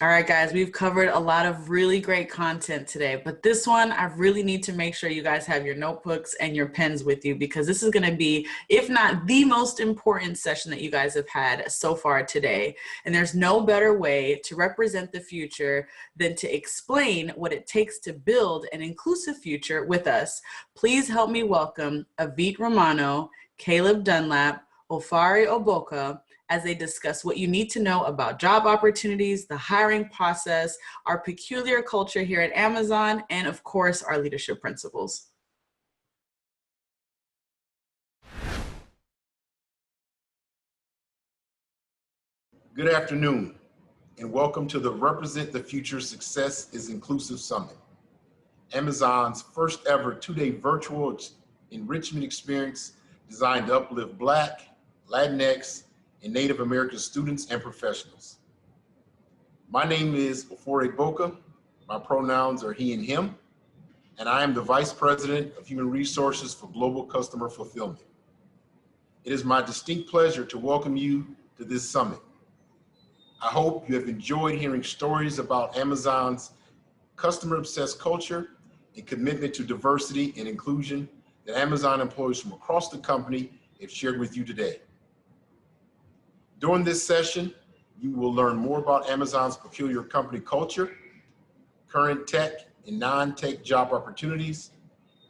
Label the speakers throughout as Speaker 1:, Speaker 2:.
Speaker 1: All right, guys, we've covered a lot of really great content today, but this one, I really need to make sure you guys have your notebooks and your pens with you because this is going to be, if not the most important session that you guys have had so far today. And there's no better way to represent the future than to explain what it takes to build an inclusive future with us. Please help me welcome Avit Romano, Caleb Dunlap, Ofari Oboka, as they discuss what you need to know about job opportunities, the hiring process, our peculiar culture here at Amazon, and of course, our leadership principles.
Speaker 2: Good afternoon, and welcome to the Represent the Future Success is Inclusive Summit, Amazon's first ever two-day virtual enrichment experience designed to uplift Black, Latinx, and Native American students and professionals. My name is Ofori Boka. My pronouns are he and him, and I am the Vice President of Human Resources for Global Customer Fulfillment. It is my distinct pleasure to welcome you to this summit. I hope you have enjoyed hearing stories about Amazon's customer-obsessed culture and commitment to diversity and inclusion that Amazon employees from across the company have shared with you today. During this session, you will learn more about Amazon's peculiar company culture, current tech and non-tech job opportunities,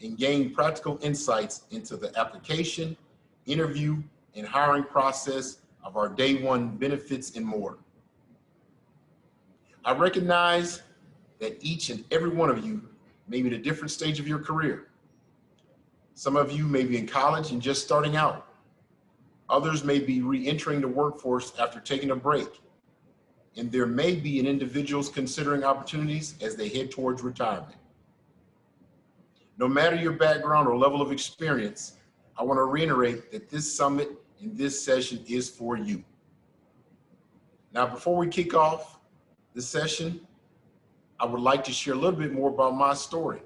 Speaker 2: and gain practical insights into the application, interview, and hiring process of our day one benefits and more. I recognize that each and every one of you may be at a different stage of your career. Some of you may be in college and just starting out. Others may be re-entering the workforce after taking a break. And there may be individuals considering opportunities as they head towards retirement. No matter your background or level of experience, I want to reiterate that this summit and this session is for you. Now, before we kick off the session, I would like to share a little bit more about my story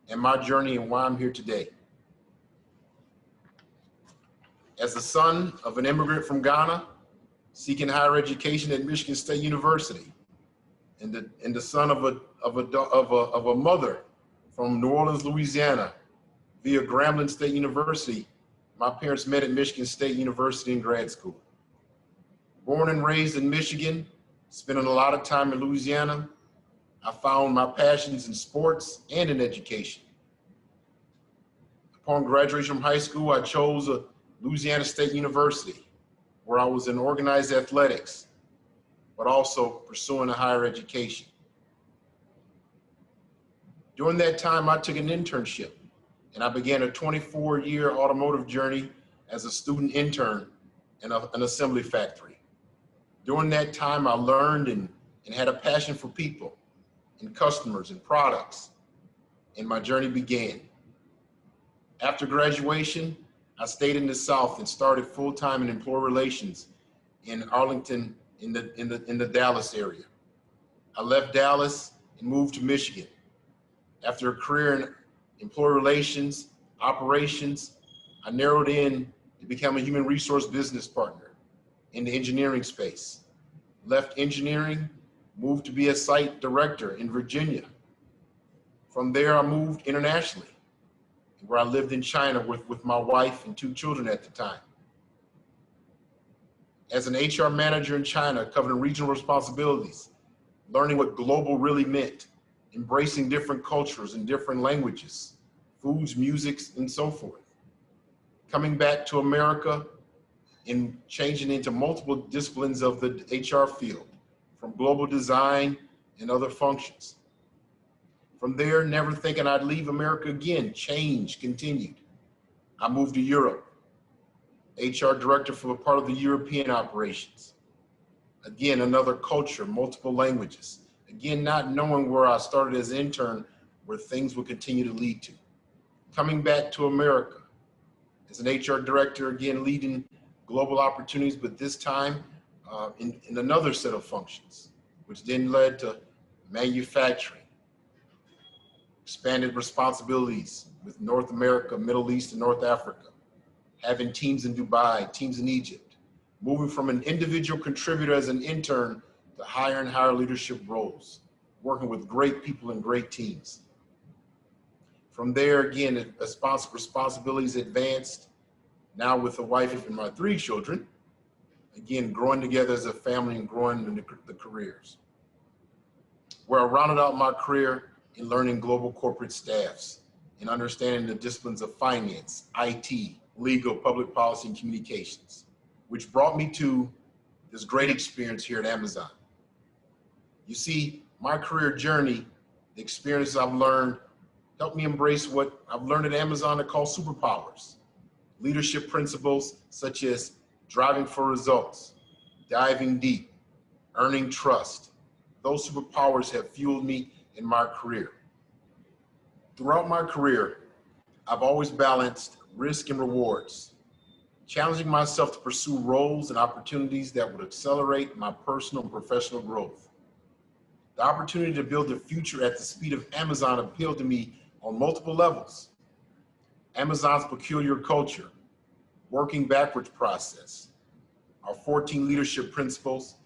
Speaker 2: and my journey and why I'm here today. As the son of an immigrant from Ghana, seeking higher education at Michigan State University, and the son of a mother from New Orleans, Louisiana, via Grambling State University, my parents met at Michigan State University in grad school. Born and raised in Michigan, spending a lot of time in Louisiana, I found my passions in sports and in education. Upon graduation from high school, I chose Louisiana State University, where I was in organized athletics, but also pursuing a higher education. During that time, I took an internship, and I began a 24-year automotive journey as a student intern in an assembly factory. During that time, I learned and had a passion for people and customers and products, and my journey began. After graduation, I stayed in the South and started full-time in employee relations in Arlington in the Dallas area. I left Dallas and moved to Michigan. After a career in employee relations, operations, I narrowed in to become a human resource business partner in the engineering space. Left engineering, moved to be a site director in Virginia. From there, I moved internationally, where I lived in China with my wife and 2 children at the time. As an HR manager in China, covering regional responsibilities, learning what global really meant, embracing different cultures and different languages, foods, musics, and so forth. Coming back to America and changing into multiple disciplines of the HR field, from global design and other functions. From there, never thinking I'd leave America again, change continued. I moved to Europe, HR director for a part of the European operations. Again, another culture, multiple languages. Again, not knowing where I started as an intern, where things would continue to lead to. Coming back to America as an HR director, again, leading global opportunities, but this time in another set of functions, which then led to manufacturing, expanded responsibilities with North America, Middle East, and North Africa, having teams in Dubai, teams in Egypt, moving from an individual contributor as an intern to higher and higher leadership roles, working with great people and great teams. From there, again, responsibilities advanced, now with a wife and my 3 children, again, growing together as a family and growing in the careers. Where I rounded out my career in learning global corporate staffs and understanding the disciplines of finance, IT, legal, public policy, and communications, which brought me to this great experience here at Amazon. You see, my career journey, the experiences I've learned, helped me embrace what I've learned at Amazon to call superpowers. Leadership principles such as driving for results, diving deep, earning trust. Those superpowers have fueled me in my career. Throughout my career, I've always balanced risk and rewards, challenging myself to pursue roles and opportunities that would accelerate my personal and professional growth. The opportunity to build a future at the speed of Amazon appealed to me on multiple levels. Amazon's peculiar culture, working backwards process, our 14 leadership principles,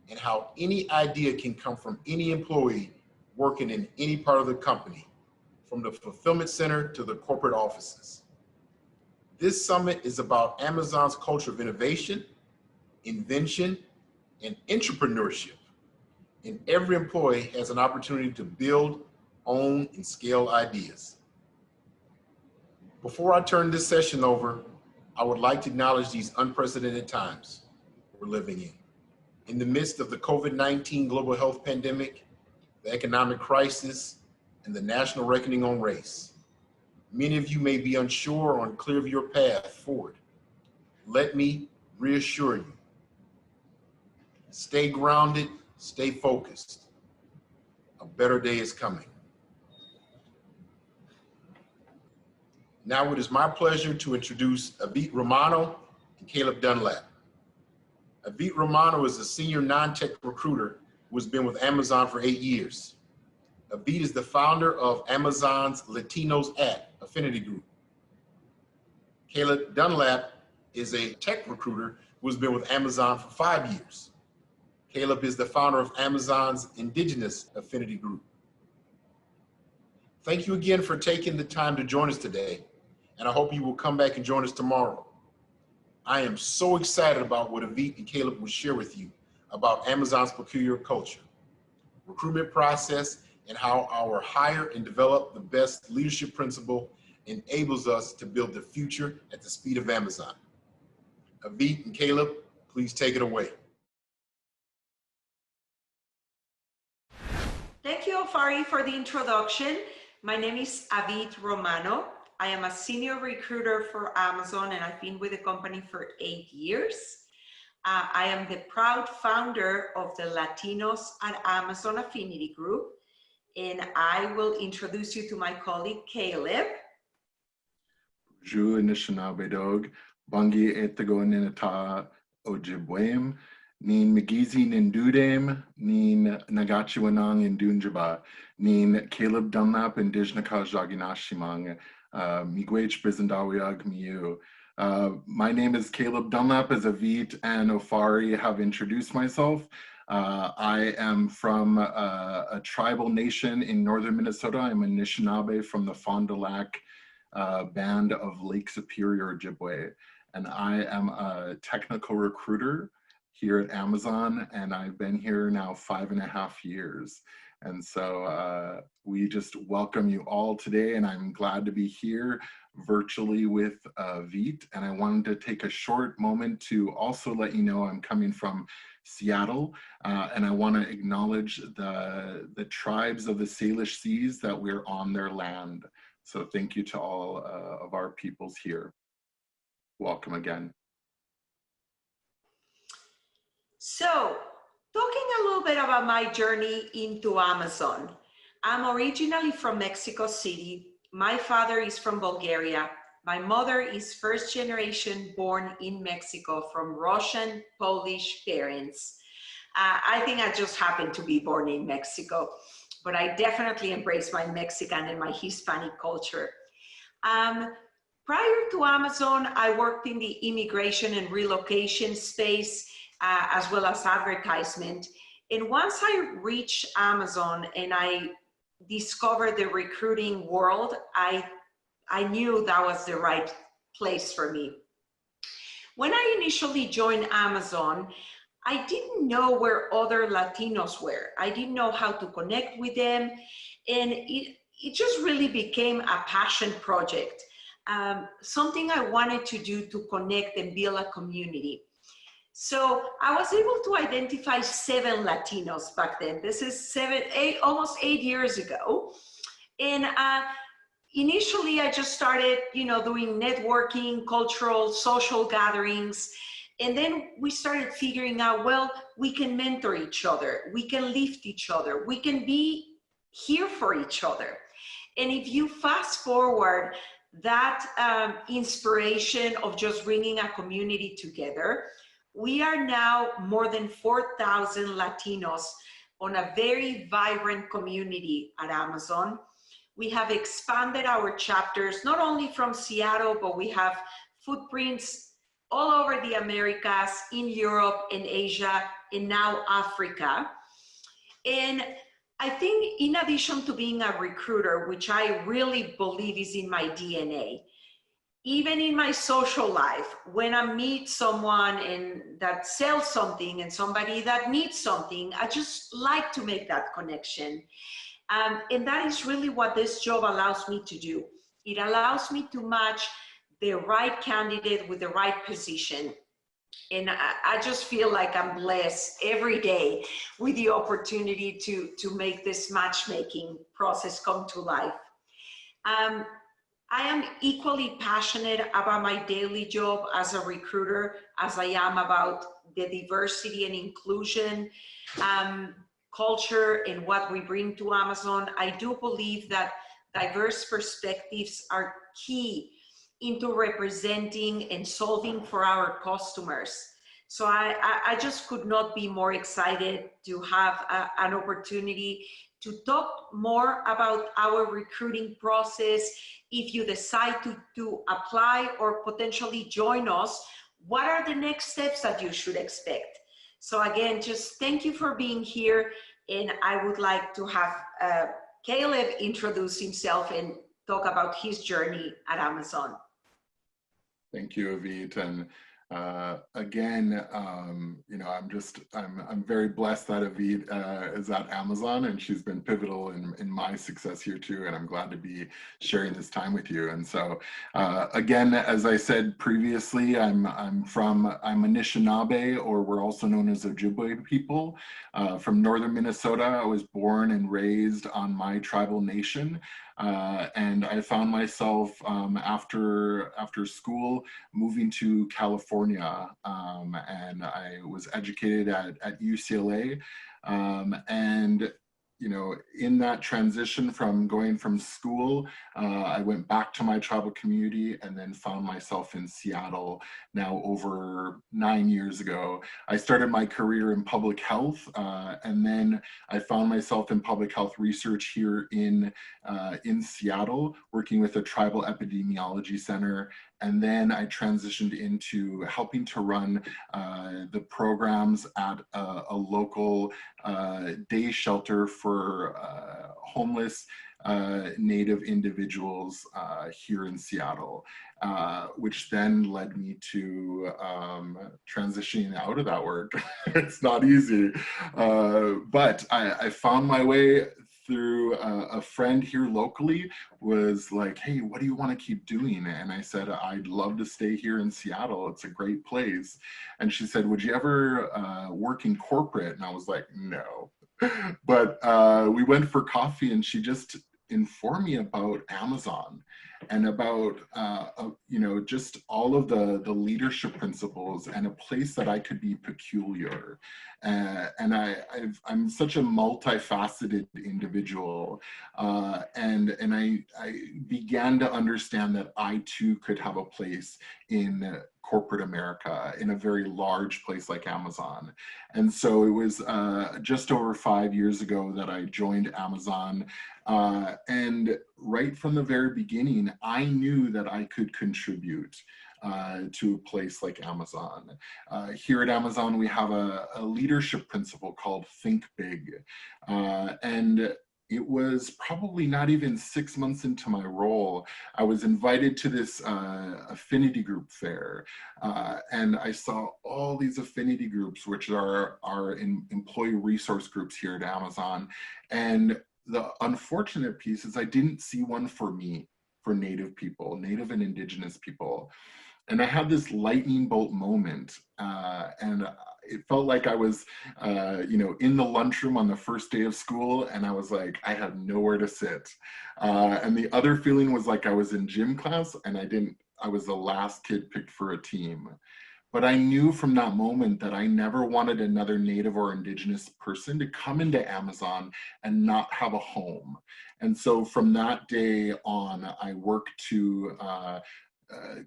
Speaker 2: and how any idea can come from any employee working in any part of the company, from the fulfillment center to the corporate offices. This summit is about Amazon's culture of innovation, invention, and entrepreneurship. And every employee has an opportunity to build, own, and scale ideas. Before I turn this session over, I would like to acknowledge these unprecedented times we're living in. In the midst of the COVID-19 global health pandemic, the economic crisis, and the national reckoning on race, many of you may be unsure or unclear of your path forward. Let me reassure you. Stay grounded, stay focused. A better day is coming. Now it is my pleasure to introduce Avit Romano and Caleb Dunlap. Avit Romano is a senior non-tech recruiter who has been with Amazon for 8 years. Avit is the founder of Amazon's Latinos at Affinity Group. Caleb Dunlap is a tech recruiter who has been with Amazon for 5 years. Caleb is the founder of Amazon's Indigenous Affinity Group. Thank you again for taking the time to join us today, and I hope you will come back and join us tomorrow. I am so excited about what Avit and Caleb will share with you about Amazon's peculiar culture, recruitment process, and how our hire and develop the best leadership principle enables us to build the future at the speed of Amazon. Avit and Caleb, please take it away.
Speaker 3: Thank you, Alfari, for the introduction. My name is Avit Romano. I am a senior recruiter for Amazon, and I've been with the company for 8 years. I am the proud founder of the Latinos at Amazon Affinity Group, and I will introduce you to my colleague, Caleb.
Speaker 4: Ju Anishinaabe Dog, Bungi Etago Ninata Ojibwem, Nin Magizi Nindudem, Nin Nagachiwanang and Dunjaba, Nin Caleb Dunlap and Dijnaka Jaginashimang, Miigwech Bizendawiag Miu. My name is Caleb Dunlap, as Avit and Ofari have introduced myself. I am from a tribal nation in northern Minnesota. I'm a Anishinaabe from the Fond du Lac band of Lake Superior, Ojibwe. And I am a technical recruiter here at Amazon, and I've been here now 5.5 years. And so we just welcome you all today, and I'm glad to be here virtually with Avit. And I wanted to take a short moment to also let you know I'm coming from Seattle, and I want to acknowledge the tribes of the Salish Seas that we're on their land. So thank you to all of our peoples here. Welcome again.
Speaker 3: So, talking a little bit about my journey into Amazon. I'm originally from Mexico City. My father is from Bulgaria. My mother is first generation born in Mexico from Russian, Polish parents. I think I just happened to be born in Mexico, but I definitely embrace my Mexican and my Hispanic culture. Prior to Amazon, I worked in the immigration and relocation space, as well as advertisement. And once I reached Amazon and I discovered the recruiting world, I knew that was the right place for me. When I initially joined Amazon, I didn't know where other Latinos were. I didn't know how to connect with them. And it just really became a passion project, something I wanted to do to connect and build a community. So I was able to identify 7 Latinos back then. This is almost 8 years ago. And initially I just started, doing networking, cultural, social gatherings. And then we started figuring out, well, we can mentor each other. We can lift each other. We can be here for each other. And if you fast forward that inspiration of just bringing a community together, we are now more than 4,000 Latinos on a very vibrant community at Amazon. We have expanded our chapters, not only from Seattle, but we have footprints all over the Americas, in Europe, in Asia, and now Africa. And I think in addition to being a recruiter, which I really believe is in my DNA, even in my social life, when I meet someone that sells something and somebody that needs something, I just like to make that connection. And that is really what this job allows me to do. It allows me to match the right candidate with the right position. And I just feel like I'm blessed every day with the opportunity to make this matchmaking process come to life. I am equally passionate about my daily job as a recruiter as I am about the diversity and inclusion culture and what we bring to Amazon. I do believe that diverse perspectives are key into representing and solving for our customers. So I just could not be more excited to have an opportunity to talk more about our recruiting process. If you decide to apply or potentially join us, what are the next steps that you should expect? So again, just thank you for being here. And I would like to have Caleb introduce himself and talk about his journey at Amazon.
Speaker 4: Thank you, Avit. And again, I'm very blessed that Avit is at Amazon, and she's been pivotal in my success here too. And I'm glad to be sharing this time with you. And so, again, as I said previously, I'm Anishinaabe, or we're also known as Ojibwe people, from northern Minnesota. I was born and raised on my tribal nation. And I found myself after school moving to California, and I was educated at UCLA, and in that transition from going from school, I went back to my tribal community and then found myself in Seattle now over 9 years ago. I started my career in public health, and then I found myself in public health research here in Seattle, working with a tribal epidemiology center. And then I transitioned into helping to run the programs at a local day shelter for homeless Native individuals here in Seattle, which then led me to transitioning out of that work. It's not easy, but I found my way through a friend here locally. Was like, hey, what do you want to keep doing? And I said, I'd love to stay here in Seattle. It's a great place. And she said, would you ever work in corporate? And I was like, no. But we went for coffee, and she just informed me about Amazon and about just all of the leadership principles and a place that I could be peculiar. And I'm such a multifaceted individual, and I began to understand that I too could have a place in corporate America, in a very large place like Amazon. And so it was just over 5 years ago that I joined Amazon. And right from the very beginning, I knew that I could contribute. to a place like Amazon. Here at Amazon, we have a leadership principle called Think Big. And it was probably not even 6 months into my role, I was invited to this affinity group fair. And I saw all these affinity groups, which are employee resource groups here at Amazon. And the unfortunate piece is I didn't see one for me, for Native people, Native and Indigenous people. And I had this lightning bolt moment, and it felt like I was, in the lunchroom on the first day of school, and I was like, I had nowhere to sit. And the other feeling was like I was in gym class, and I was the last kid picked for a team. But I knew from that moment that I never wanted another Native or Indigenous person to come into Amazon and not have a home. And so from that day on, I worked to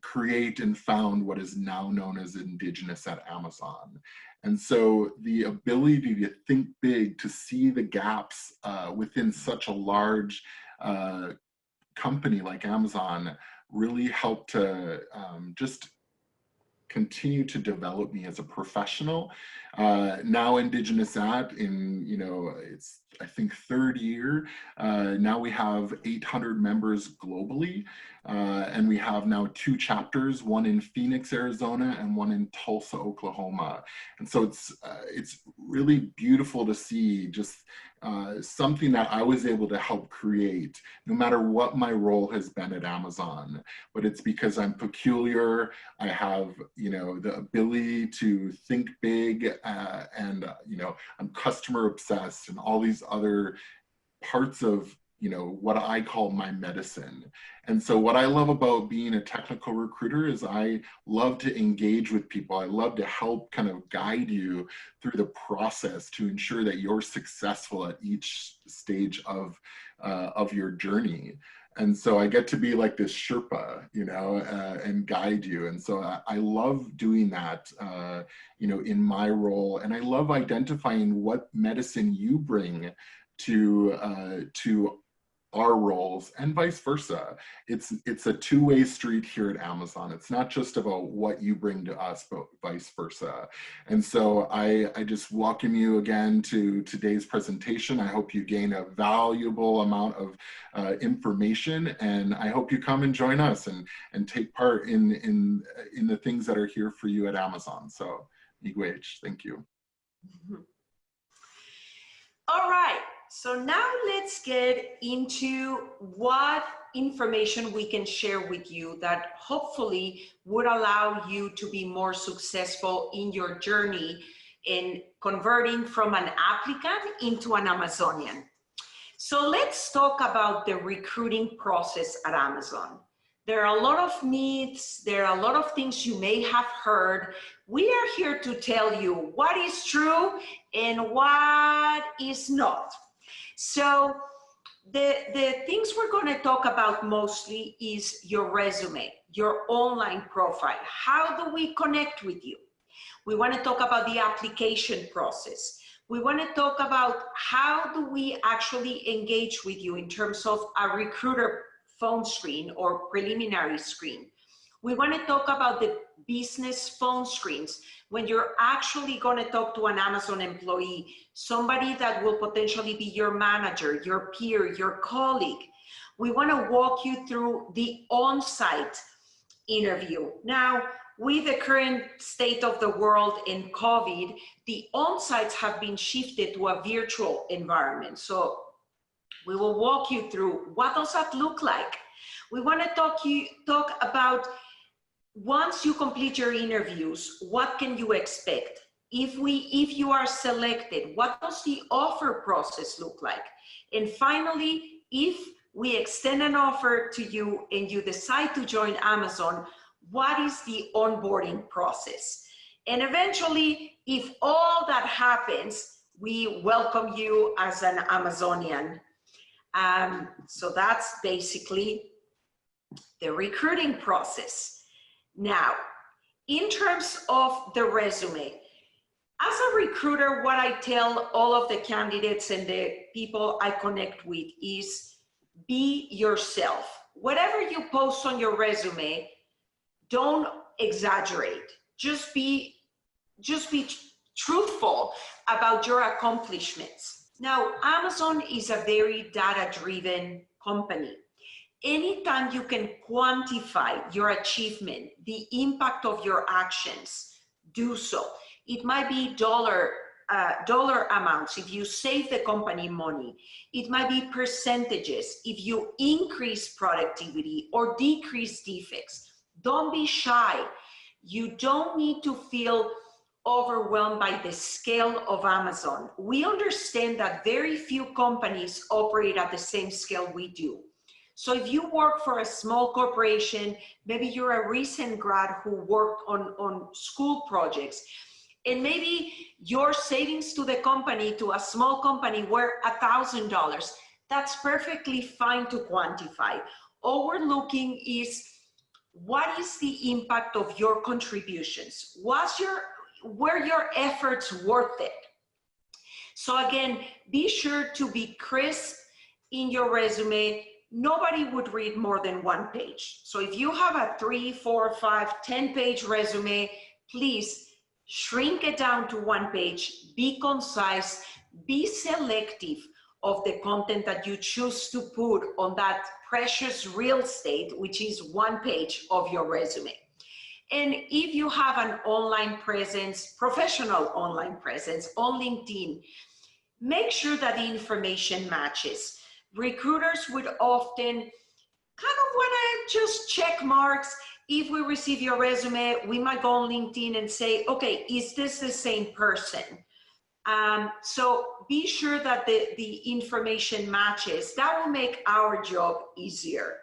Speaker 4: create and found what is now known as Indigenous at Amazon. And so the ability to think big, to see the gaps within such a large company like Amazon really helped to just continue to develop me as a professional. Now Indigenous it's, I think, third year. Now we have 800 members globally. And we have now 2 chapters, one in Phoenix, Arizona, and one in Tulsa, Oklahoma. And so it's really beautiful to see just something that I was able to help create, no matter what my role has been at Amazon. But it's because I'm peculiar, I have, the ability to think big, and, I'm customer obsessed, and all these other parts of what I call my medicine. And so what I love about being a technical recruiter is I love to engage with people. I love to help kind of guide you through the process to ensure that you're successful at each stage of your journey. And so I get to be like this Sherpa, and guide you. And so I love doing that, in my role. And I love identifying what medicine you bring to our roles, and vice versa. It's a two-way street here at Amazon. It's not just about what you bring to us, but vice versa. And so I just welcome you again to today's presentation. I hope you gain a valuable amount of information, and I hope you come and join us and take part in the things that are here for you at Amazon. So, miigwech, thank you.
Speaker 3: All right. So now let's get into what information we can share with you that hopefully would allow you to be more successful in your journey in converting from an applicant into an Amazonian. So let's talk about the recruiting process at Amazon. There are a lot of myths, there are a lot of things you may have heard. We are here to tell you what is true and what is not. So the things we're going to talk about mostly is your resume, your online profile. How do we connect with you? We want to talk about the application process. We want to talk about how do we actually engage with you in terms of a recruiter phone screen or preliminary screen. We want to talk about the business phone screens when you're actually going to talk to an Amazon employee, somebody that will potentially be your manager, your peer, your colleague. We want to walk you through the on-site interview. Now, with the current state of the world in COVID, the on-sites have been shifted to a virtual environment. So we will walk you through what does that look like. We want to talk about once you complete your interviews, what can you expect? If you are selected, what does the offer process look like? And finally, if we extend an offer to you and you decide to join Amazon, what is the onboarding process? And eventually, if all that happens, we welcome you as an Amazonian. So that's basically the recruiting process. Now, in terms of the resume, as a recruiter, what I tell all of the candidates and the people I connect with is be yourself. Whatever you post on your resume, don't exaggerate. Just be truthful about your accomplishments. Now, Amazon is a very data-driven company. Anytime you can quantify your achievement, the impact of your actions, do so. It might be dollar amounts if you save the company money. It might be percentages if you increase productivity or decrease defects. Don't be shy. You don't need to feel overwhelmed by the scale of Amazon. We understand that very few companies operate at the same scale we do. So if you work for a small corporation, maybe you're a recent grad who worked on school projects, and maybe your savings to the company, to a small company, were $1,000. That's perfectly fine to quantify. All we're looking is, what is the impact of your contributions? Were your efforts worth it? So again, be sure to be crisp in your resume. Nobody would read more than one page. So if you have a 3, 4, 5, 10-page resume, please shrink it down to one page, be concise, be selective of the content that you choose to put on that precious real estate, which is one page of your resume. And if you have an online presence, professional online presence on LinkedIn, make sure that the information matches. Recruiters would often kind of want to just check marks. If we receive your resume, we might go on LinkedIn and say, okay, is this the same person? So be sure that the information matches. That will make our job easier.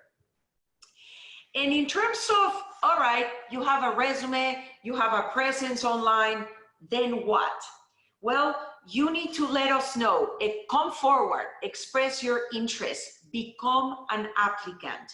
Speaker 3: And in terms of, all right, you have a resume, you have a presence online, then what? Well, you need to let us know. Come forward, express your interest, become an applicant,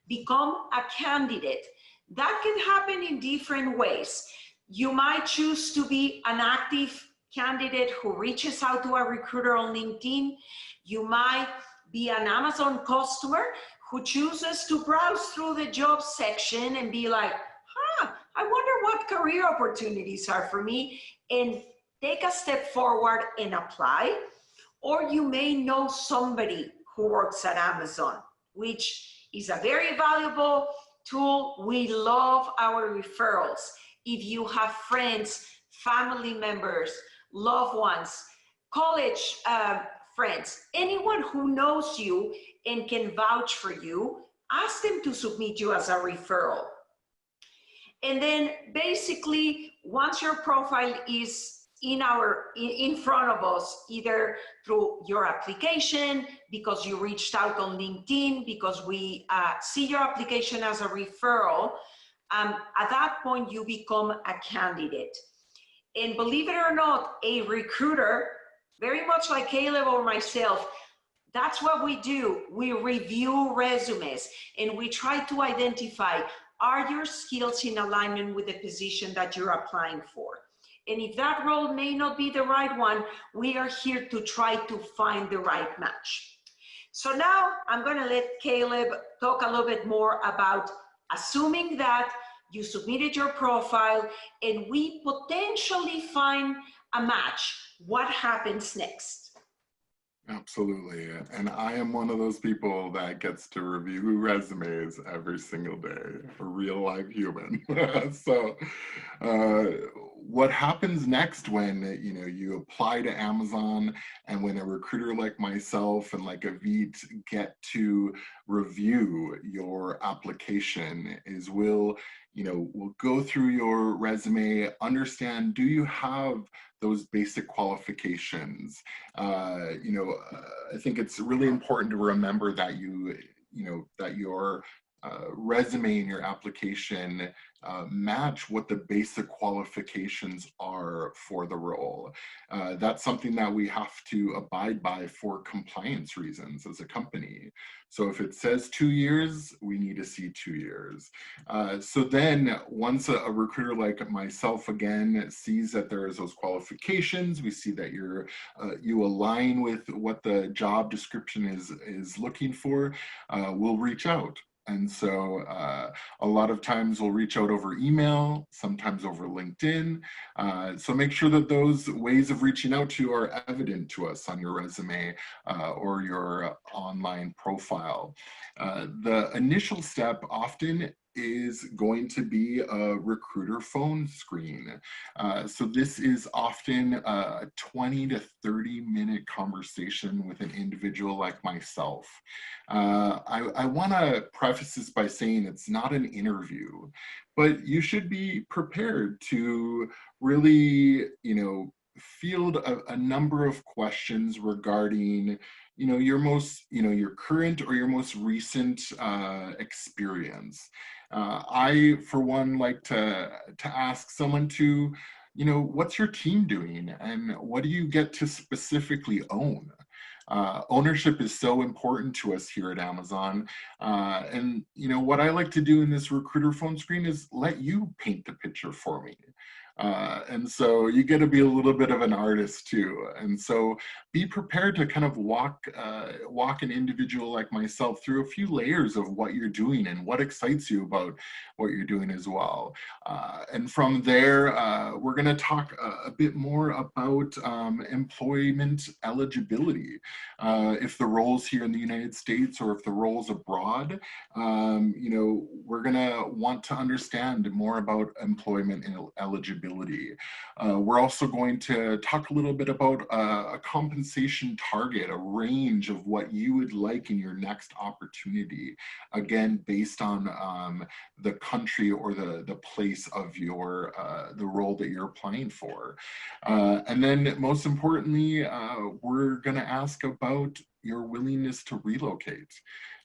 Speaker 3: become a candidate. That can happen in different ways. You might choose to be an active candidate who reaches out to a recruiter on LinkedIn. You might be an Amazon customer who chooses to browse through the job section and be like, I wonder what career opportunities are for me, and take a step forward and apply. Or you may know somebody who works at Amazon, which is a very valuable tool. We love our referrals. If you have friends, family members, loved ones, college friends, anyone who knows you and can vouch for you, ask them to submit you as a referral. And then basically, once your profile is in front of us, either through your application, because you reached out on LinkedIn, because we see your application as a referral, at that point you become a candidate. And believe it or not, a recruiter, very much like Caleb or myself, that's what we do. We review resumes and we try to identify, are your skills in alignment with the position that you're applying for? And if that role may not be the right one, we are here to try to find the right match. So now I'm going to let Caleb talk a little bit more about assuming that you submitted your profile and we potentially find a match. What happens next?
Speaker 4: Absolutely. And I am one of those people that gets to review resumes every single day, a real live human. So what happens next when you apply to Amazon, and when a recruiter like myself and like Avit get to review your application is we'll go through your resume, understand, do you have those basic qualifications? I think it's really important to remember that that your resume and your application match what the basic qualifications are for the role. That's something that we have to abide by for compliance reasons as a company. So if it says 2 years, we need to see 2 years. So then once a recruiter like myself again sees that there is those qualifications, we see that you align with what the job description is looking for, we'll reach out. And so a lot of times we'll reach out over email, sometimes over LinkedIn. So make sure that those ways of reaching out to you are evident to us on your resume or your online profile. The initial step often is going to be a recruiter phone screen. So this is often a 20 to 30-minute conversation with an individual like myself. I want to preface this by saying it's not an interview, but you should be prepared to really, field a number of questions regarding your most, your current or your most recent experience. I, for one, like to ask someone to, what's your team doing and what do you get to specifically own? Ownership is so important to us here at Amazon. And what I like to do in this recruiter phone screen is let you paint the picture for me. And so you get to be a little bit of an artist too. And so be prepared to kind of walk an individual like myself through a few layers of what you're doing and what excites you about what you're doing as well. And from there, we're going to talk a bit more about employment eligibility. If the role's here in the United States or if the role's abroad, we're going to want to understand more about employment eligibility. We're also going to talk a little bit about a compensation target, a range of what you would like in your next opportunity, again, based on the country or the place of your the role that you're applying for. And then most importantly, we're going to ask about your willingness to relocate.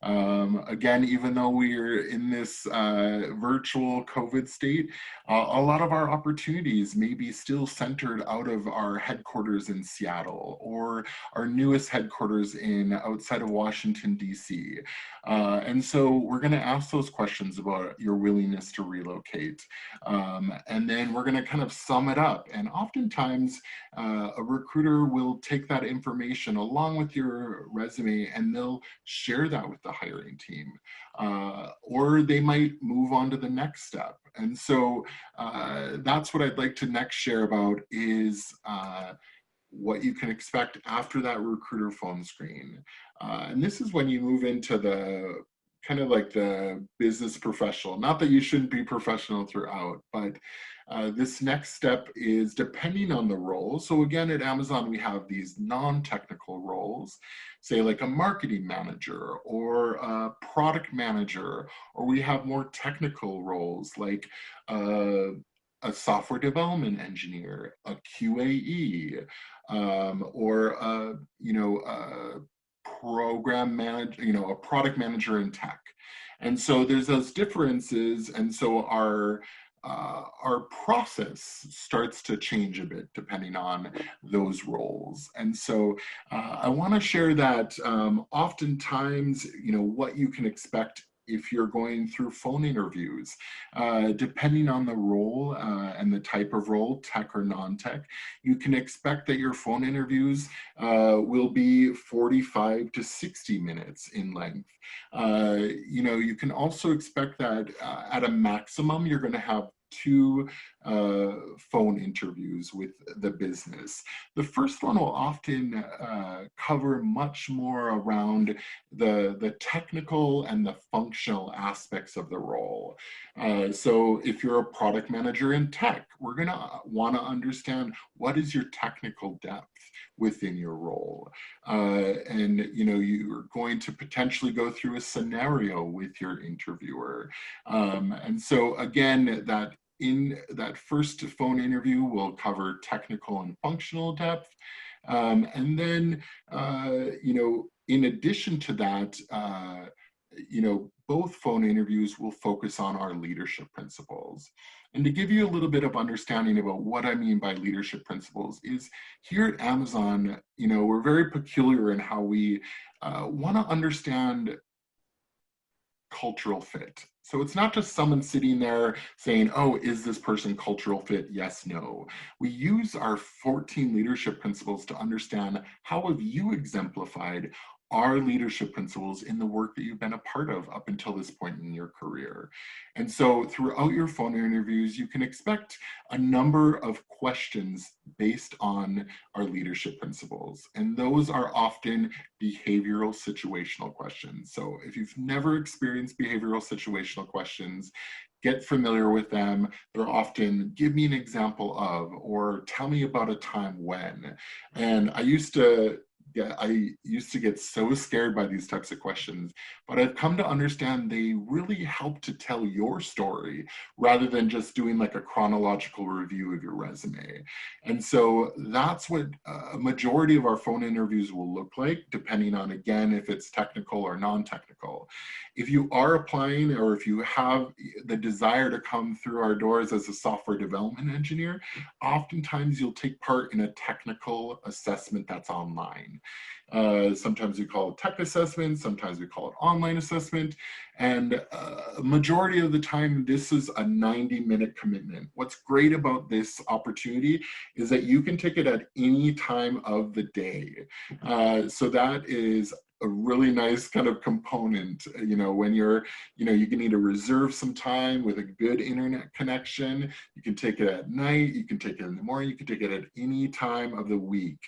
Speaker 4: Again, even though we're in this virtual COVID state, a lot of our opportunities may be still centered out of our headquarters in Seattle or our newest headquarters outside of Washington, D.C. And so we're going to ask those questions about your willingness to relocate. And then we're going to kind of sum it up. And oftentimes, a recruiter will take that information along with your resume and they'll share that with the hiring team. Or they might move on to the next step. And so that's what I'd like to next share about is what you can expect after that recruiter phone screen. And this is when you move into the kind of like the business professional. Not that you shouldn't be professional throughout, but this next step is depending on the role. So again, at Amazon, we have these non-technical roles, say like a marketing manager or a product manager, or we have more technical roles like a software development engineer, a QAE, or a program manager, a product manager in tech. And so there's those differences, and so our process starts to change a bit depending on those roles. And so I want to share that oftentimes, what you can expect if you're going through phone interviews, depending on the role and the type of role, tech or non-tech, you can expect that your phone interviews will be 45 to 60 minutes in length. You can also expect that at a maximum, you're going to have 2 phone interviews with the business. The first one will often cover much more around the technical and the functional aspects of the role. So if you're a product manager in tech, we're going to want to understand what is your technical depth within your role. And you're going to potentially go through a scenario with your interviewer. And so again, that in that first phone interview, we'll cover technical and functional depth. And then, in addition to that, both phone interviews will focus on our leadership principles. And to give you a little bit of understanding about what I mean by leadership principles is here at Amazon, we're very peculiar in how we want to understand cultural fit. So it's not just someone sitting there saying, oh, is this person cultural fit? Yes, no. We use our 14 leadership principles to understand how have you exemplified are leadership principles in the work that you've been a part of up until this point in your career. And so throughout your phone interviews, you can expect a number of questions based on our leadership principles. And those are often behavioral situational questions. So if you've never experienced behavioral situational questions, get familiar with them. They're often, give me an example of, or tell me about a time when. And I used to get so scared by these types of questions, but I've come to understand they really help to tell your story rather than just doing like a chronological review of your resume. And so that's what a majority of our phone interviews will look like, depending on, again, if it's technical or non-technical. If you are applying, or if you have the desire to come through our doors as a software development engineer, oftentimes you'll take part in a technical assessment that's online. Sometimes we call it tech assessment, sometimes we call it online assessment, and a majority of the time this is a 90-minute commitment. What's great about this opportunity is that you can take it at any time of the day. So that is a really nice kind of component, when you're, you can either reserve some time with a good internet connection, you can take it at night, you can take it in the morning, you can take it at any time of the week.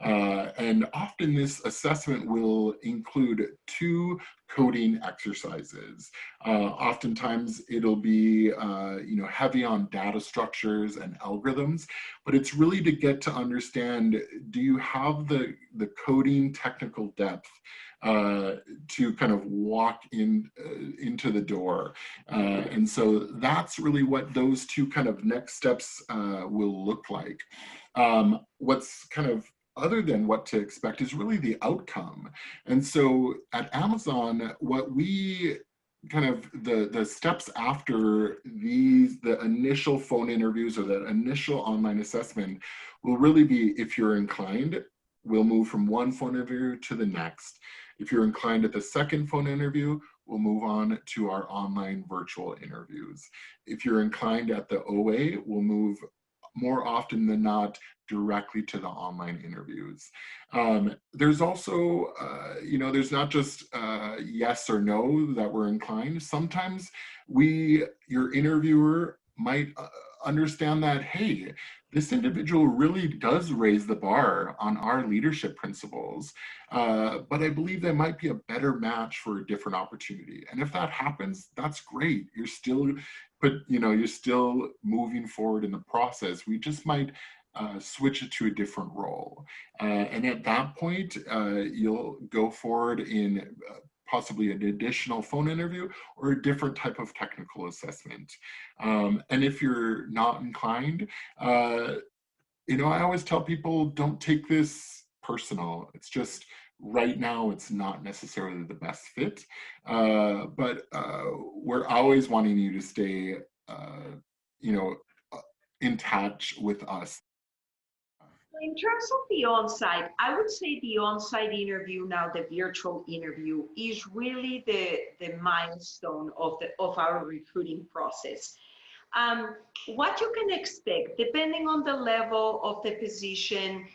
Speaker 4: And often this assessment will include 2 coding exercises. Oftentimes it'll be, heavy on data structures and algorithms, but it's really to get to understand, do you have the coding technical depth to kind of walk into the door. And so that's really what those 2 kind of next steps will look like. What's kind of other than what to expect is really the outcome. And so at Amazon, what we kind of the steps after the initial phone interviews or that initial online assessment will really be, if you're inclined, we'll move from one phone interview to the next. If you're inclined at the second phone interview, we'll move on to our online virtual interviews. If you're inclined at the OA, we'll move more often than not directly to the online interviews. There's also, there's not just yes or no that we're inclined. Sometimes your interviewer might understand that, hey, this individual really does raise the bar on our leadership principles, but I believe they might be a better match for a different opportunity. And if that happens, that's great. You're still moving forward in the process. We just might switch it to a different role. And at that point, you'll go forward in possibly an additional phone interview or a different type of technical assessment. And if you're not inclined, I always tell people, don't take this personal. It's just right now, it's not necessarily the best fit, but we're always wanting you to stay, in touch with us.
Speaker 3: In terms of the on-site, I would say the on-site interview now, the virtual interview, is really the milestone of our recruiting process. What you can expect, depending on the level of the position,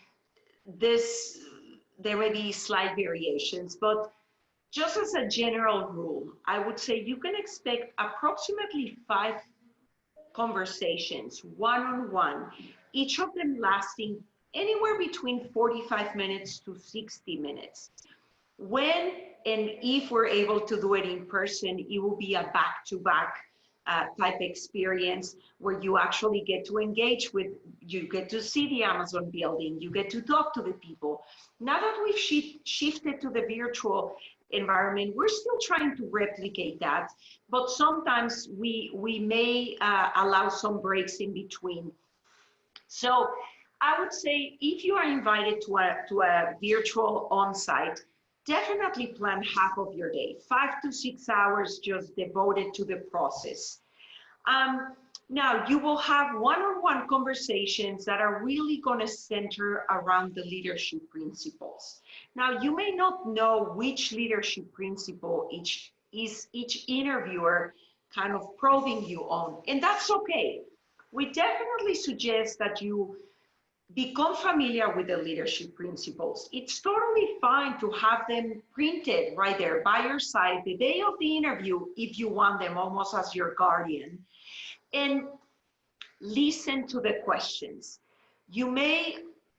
Speaker 3: there may be slight variations, but just as a general rule, I would say you can expect approximately 5 conversations, one-on-one, each of them lasting anywhere between 45 minutes to 60 minutes. When and if we're able to do it in person, it will be a back-to-back type experience where you actually get to engage with, you get to see the Amazon building, you get to talk to the people. Now that we've shifted to the virtual environment, we're still trying to replicate that, but sometimes we may allow some breaks in between. So I would say if you are invited to a virtual on-site, definitely plan half of your day, 5 to 6 hours just devoted to the process. Now, you will have one-on-one conversations that are really going to center around the leadership principles. Now, you may not know which leadership principle each interviewer kind of probing you on, and that's okay. We definitely suggest that you become familiar with the leadership principles. It's totally fine to have them printed right there by your side the day of the interview if you want them, almost as your guardian. And listen to the questions. You may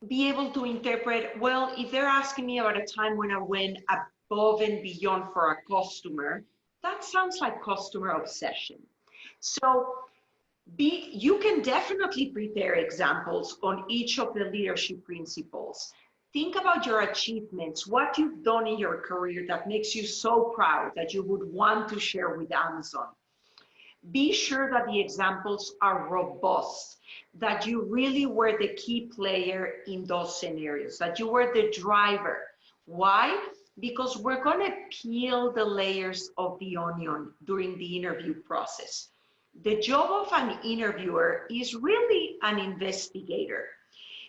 Speaker 3: be able to interpret, well, if they're asking me about a time when I went above and beyond for a customer, that sounds like customer obsession. So you can definitely prepare examples on each of the leadership principles. Think about your achievements, what you've done in your career that makes you so proud that you would want to share with Amazon. Be sure that the examples are robust, that you really were the key player in those scenarios, that you were the driver. Why? Because we're going to peel the layers of the onion during the interview process. The job of an interviewer is really an investigator.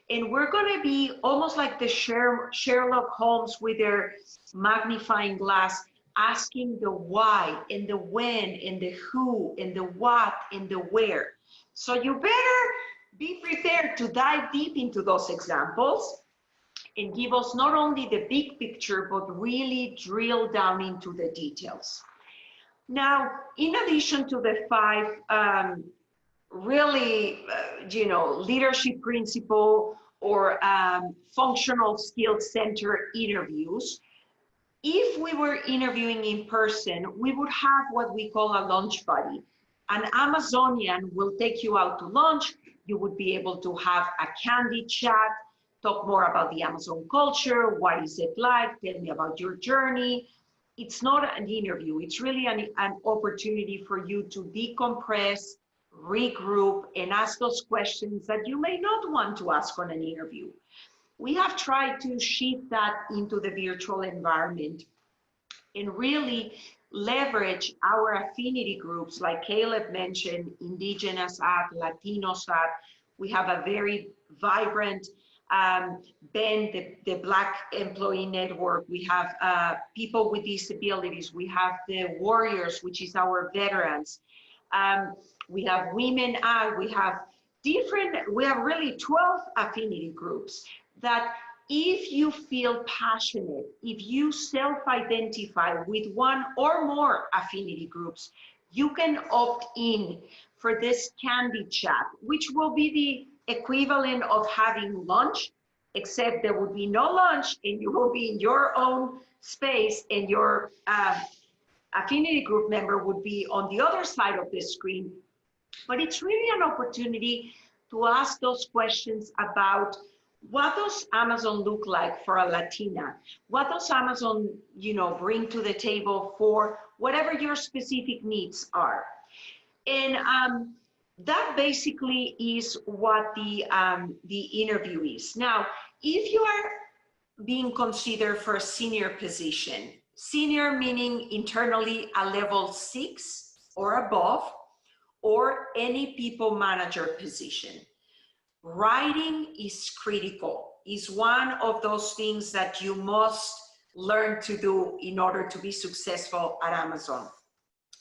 Speaker 3: And we're going to be almost like the Sherlock Holmes with their magnifying glass, asking the why and the when and the who and the what and the where. So you better be prepared to dive deep into those examples and give us not only the big picture, but really drill down into the details. Now, in addition to the 5 leadership principle or functional skills center interviews, if we were interviewing in person, we would have what we call a lunch buddy. An Amazonian will take you out to lunch. You would be able to have a candid chat, talk more about the Amazon culture, what is it like, tell me about your journey. It's not an interview. It's really an opportunity for you to decompress, regroup, and ask those questions that you may not want to ask on an interview. We have tried to shift that into the virtual environment and really leverage our affinity groups, like Caleb mentioned, Indigenous app, Latinos app. We have a very vibrant Ben, the Black Employee Network. We have people with disabilities. We have the Warriors, which is our veterans. We have Women Ag. We have really 12 affinity groups that if you feel passionate, if you self-identify with one or more affinity groups, you can opt in for this candid chat, which will be the equivalent of having lunch, except there would be no lunch and you will be in your own space and your affinity group member would be on the other side of the screen. But it's really an opportunity to ask those questions about what does Amazon look like for a Latina? What does Amazon, bring to the table for whatever your specific needs are? And that basically is what the interview is. Now, if you are being considered for a senior position, senior meaning internally a level 6 or above, or any people manager position, writing is critical. Is one of those things that you must learn to do in order to be successful at Amazon.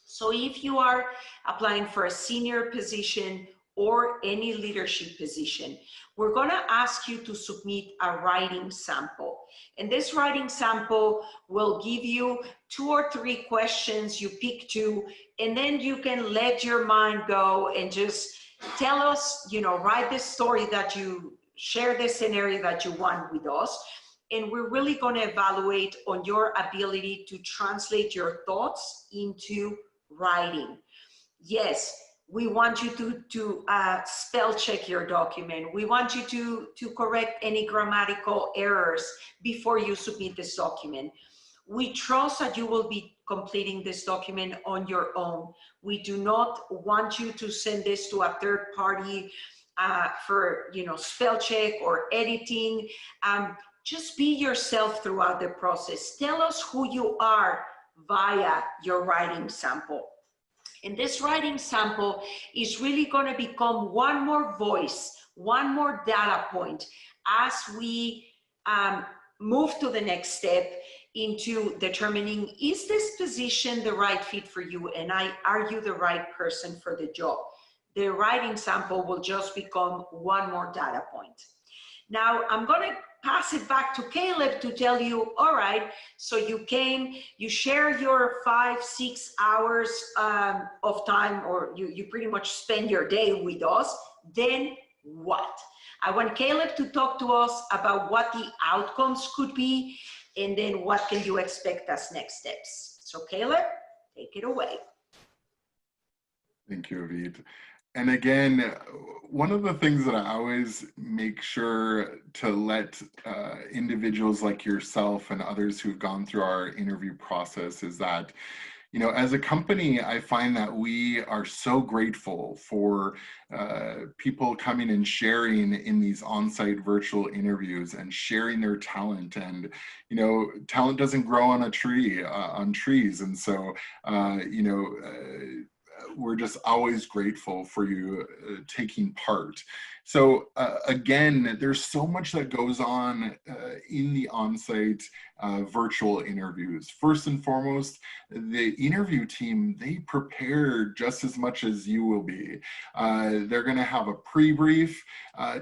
Speaker 3: So if you are applying for a senior position or any leadership position, we're going to ask you to submit a writing sample. And this writing sample will give you 2 or 3 questions. You pick 2, and then you can let your mind go and just tell us, write the story that you share, the scenario that you want with us. And we're really going to evaluate on your ability to translate your thoughts into writing. Yes, we want you to spell check your document. We want you to correct any grammatical errors before you submit this document. We trust that you will be completing this document on your own. We do not want you to send this to a third party for spell check or editing. Just be yourself throughout the process. Tell us who you are via your writing sample. And this writing sample is really going to become one more voice, one more data point as we move to the next step into determining, is this position the right fit for you? And are you the right person for the job? The writing sample will just become one more data point. Now I'm going to pass it back to Caleb to tell you, all right, so you came, you share your 5-6 hours of time, or you pretty much spend your day with us, then what? I want Caleb to talk to us about what the outcomes could be, and then what can you expect as next steps. So Caleb, take it away.
Speaker 4: Thank you, Avid. And again, one of the things that I always make sure to let individuals like yourself and others who've gone through our interview process is that, you know, as a company, I find that we are so grateful for people coming and sharing in these on-site virtual interviews and sharing their talent. And, you know, talent doesn't grow on a tree, on trees. And so, you know, we're just always grateful for you taking part. So again, there's so much that goes on in the on-site virtual interviews. First and foremost, the interview team, they prepare just as much as you will be. They're going to have a pre-brief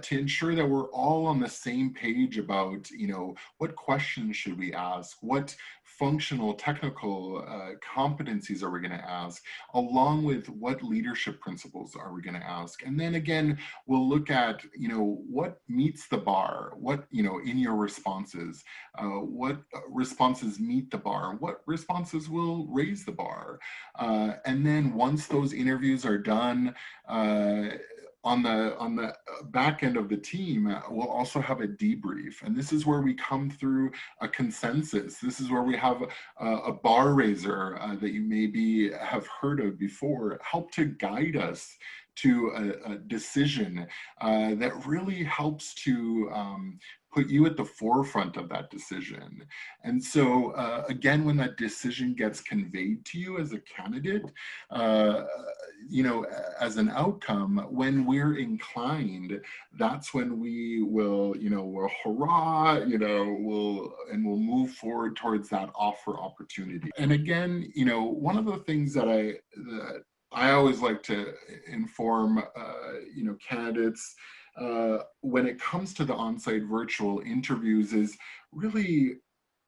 Speaker 4: to ensure that we're all on the same page about, you know, what questions should we ask, what functional, technical competencies are we going to ask, along with what leadership principles are we going to ask. And then again, we'll look at, you know, what meets the bar, what, you know, in your responses, what responses meet the bar, what responses will raise the bar. And then once those interviews are done, on the back end of the team, we'll also have a debrief. And this is where we come through a consensus. This is where we have a bar raiser that you maybe have heard of before, help to guide us to a decision that really helps to put you at the forefront of that decision. And so again, when that decision gets conveyed to you as a candidate, you know, as an outcome, when we're inclined, that's when we will, you know, we'll hurrah, you know, we'll move forward towards that offer opportunity. And again, you know, one of the things that I always like to inform, you know, candidates when it comes to the on-site virtual interviews is really,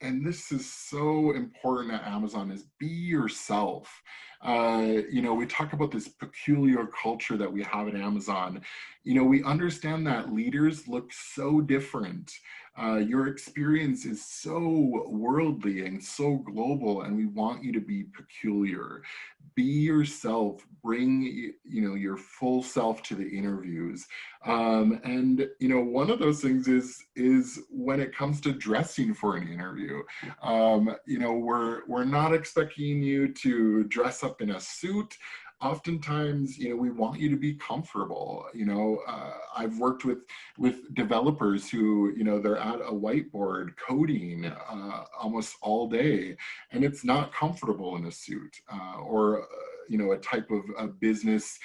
Speaker 4: and this is so important at Amazon, is be yourself. You know, we talk about this peculiar culture that we have at Amazon. You know, we understand that leaders look so different. Your experience is so worldly and so global, and we want you to be peculiar. Be yourself, bring, you know, your full self to the interviews. And, you know, one of those things is when it comes to dressing for an interview. You know, we're not expecting you to dress up in a suit. Oftentimes, you know, we want you to be comfortable. You know, I've worked with developers who, you know, they're at a whiteboard coding almost all day, and it's not comfortable in a suit or you know, a type of a business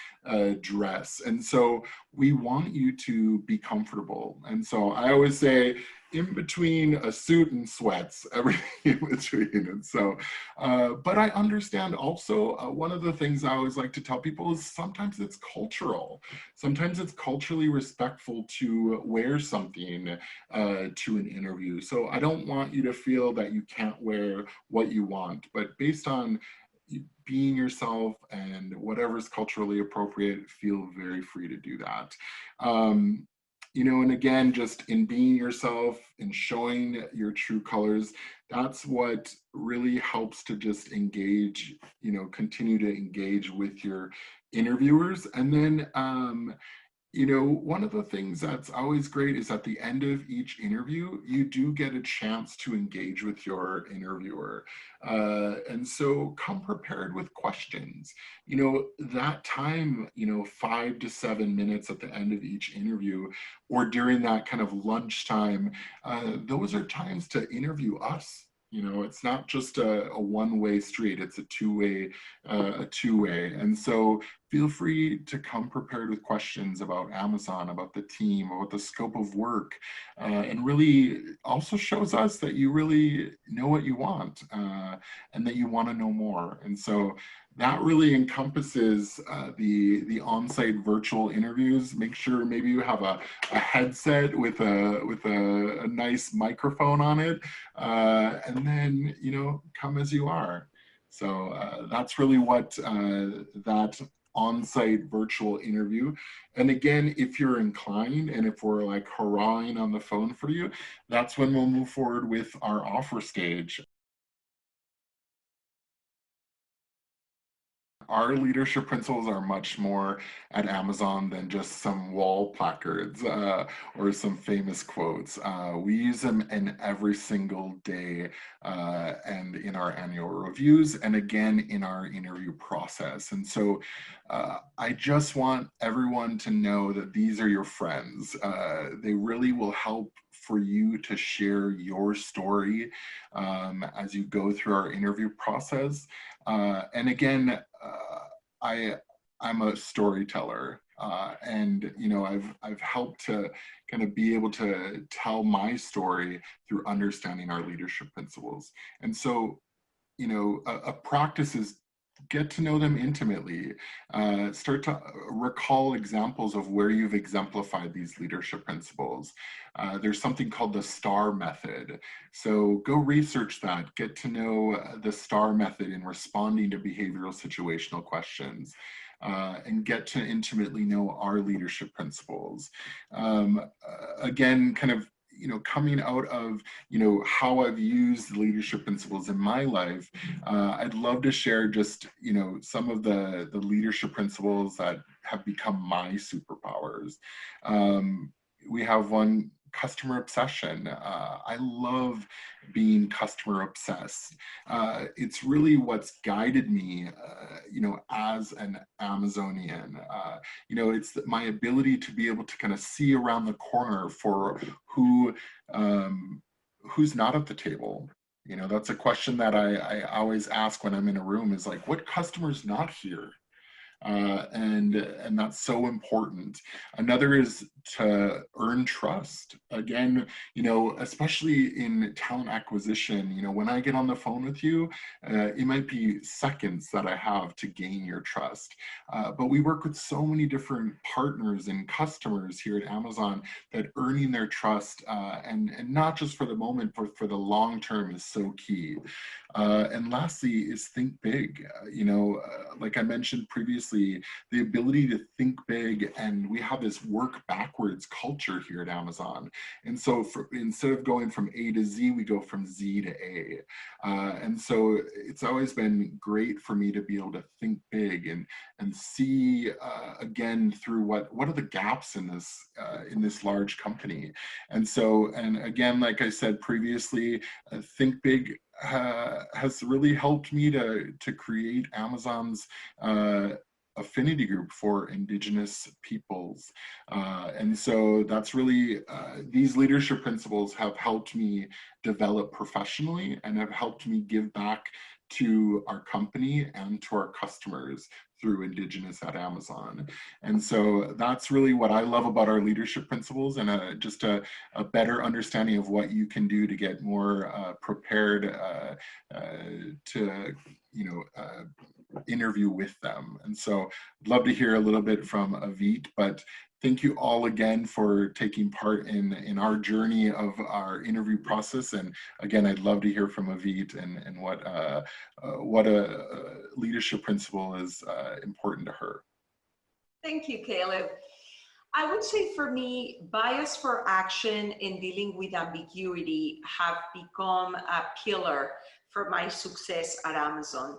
Speaker 4: dress. And so we want you to be comfortable. And so I always say, in between a suit and sweats, everything in between. And so, but I understand also, one of the things I always like to tell people is sometimes it's cultural. Sometimes it's culturally respectful to wear something to an interview. So I don't want you to feel that you can't wear what you want, but based on being yourself and whatever's culturally appropriate, feel very free to do that. You know, and again, just in being yourself and showing your true colors, that's what really helps to just engage, you know, continue to engage with your interviewers. And then, you know, one of the things that's always great is at the end of each interview, you do get a chance to engage with your interviewer. And so come prepared with questions. You know, that time, you know, 5 to 7 minutes at the end of each interview or during that kind of lunchtime, those are times to interview us. You know, it's not just a one-way street, it's a two-way. And so feel free to come prepared with questions about Amazon, about the team, about the scope of work, and really also shows us that you really know what you want and that you want to know more. And so that really encompasses the on-site virtual interviews. Make sure maybe you have a headset with a nice microphone on it, and then, you know, come as you are. So that's really what that on-site virtual interview. And again, if you're inclined and if we're like hurrahing on the phone for you, that's when we'll move forward with our offer stage. Our leadership principles are much more at Amazon than just some wall placards or some famous quotes. We use them in every single day and in our annual reviews and again in our interview process. And so I just want everyone to know that these are your friends. They really will help for you to share your story as you go through our interview process. And again, I'm a storyteller, and you know I've helped to kind of be able to tell my story through understanding our leadership principles. And so, you know, a practice is get to know them intimately, start to recall examples of where you've exemplified these leadership principles. There's something called the STAR method. So go research that, get to know the STAR method in responding to behavioral situational questions. And get to intimately know our leadership principles. Again, kind of, you know, coming out of, you know, how I've used leadership principles in my life, I'd love to share just, you know, some of the leadership principles that have become my superpowers. We have one, customer obsession. I love being customer obsessed. It's really what's guided me, you know, as an Amazonian. You know, it's my ability to be able to kind of see around the corner for who's not at the table. You know, that's a question that I always ask when I'm in a room is like, what customer's not here? And that's so important. Another is to earn trust. Again, you know, especially in talent acquisition, you know, when I get on the phone with you, it might be seconds that I have to gain your trust. But we work with so many different partners and customers here at Amazon that earning their trust and not just for the moment, but for the long term is so key. And lastly is think big. You know, like I mentioned previously, the ability to think big, and we have this work backwards culture here at Amazon. And so instead of going from A to Z, we go from Z to A. And so it's always been great for me to be able to think big and see again through what are the gaps in this large company. And so, and again, like I said previously, think big has really helped me to create Amazon's affinity group for Indigenous peoples. And so that's really, these leadership principles have helped me develop professionally and have helped me give back to our company and to our customers through Indigenous at Amazon. And so that's really what I love about our leadership principles, and just a better understanding of what you can do to get more prepared to, you know, interview with them. And so I'd love to hear a little bit from Avit, but thank you all again for taking part in our journey of our interview process. And again, I'd love to hear from Avit and what a leadership principle is important to her.
Speaker 3: Thank you, Caleb. I would say for me, bias for action and dealing with ambiguity have become a pillar for my success at Amazon.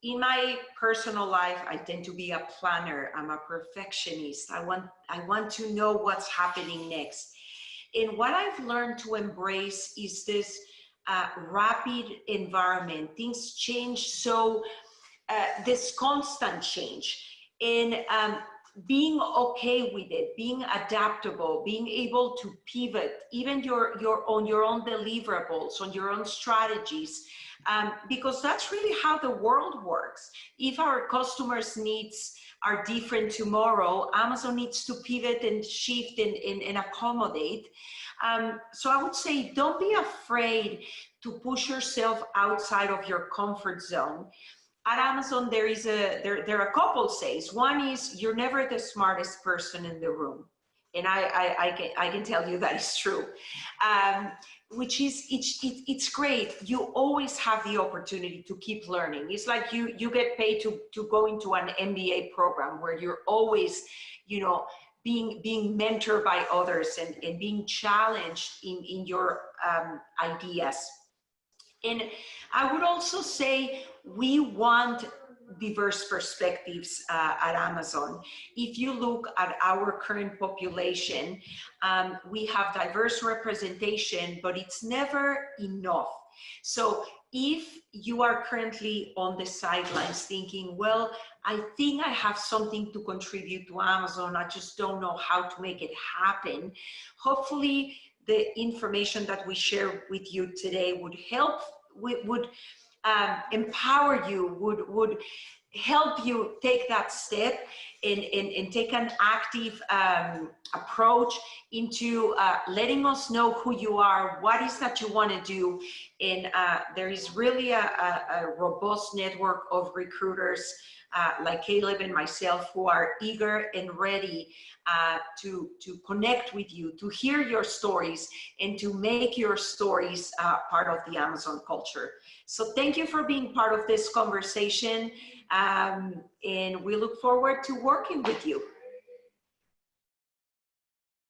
Speaker 3: In my personal life, I tend to be a planner. I'm a perfectionist. I want to know what's happening next. And what I've learned to embrace is this rapid environment. Things change, so this constant change. And being okay with it, being adaptable, being able to pivot, even on your own deliverables, on your own strategies, because that's really how the world works. If our customers' needs are different tomorrow. Amazon needs to pivot and shift and accommodate. So I would say, don't be afraid to push yourself outside of your comfort zone. At Amazon, there are a couple says. One is, you're never the smartest person in the room. And I can tell you that is true. Which is, it's great. You always have the opportunity to keep learning. It's like you get paid to go into an MBA program where you're always, being mentored by others and being challenged in your ideas. And I would also say, we want diverse perspectives at Amazon. If you look at our current population, we have diverse representation, but it's never enough. So if you are currently on the sidelines thinking, well, I think I have something to contribute to Amazon, I just don't know how to make it happen, hopefully the information that we share with you today would help, would empower you, would help you take that step and take an active approach into letting us know who you are, what is that you want to do. And there is really a robust network of recruiters like Caleb and myself who are eager and ready to connect with you, to hear your stories, and to make your stories part of the Amazon culture. So thank you for being part of this conversation, and we look forward to working with you.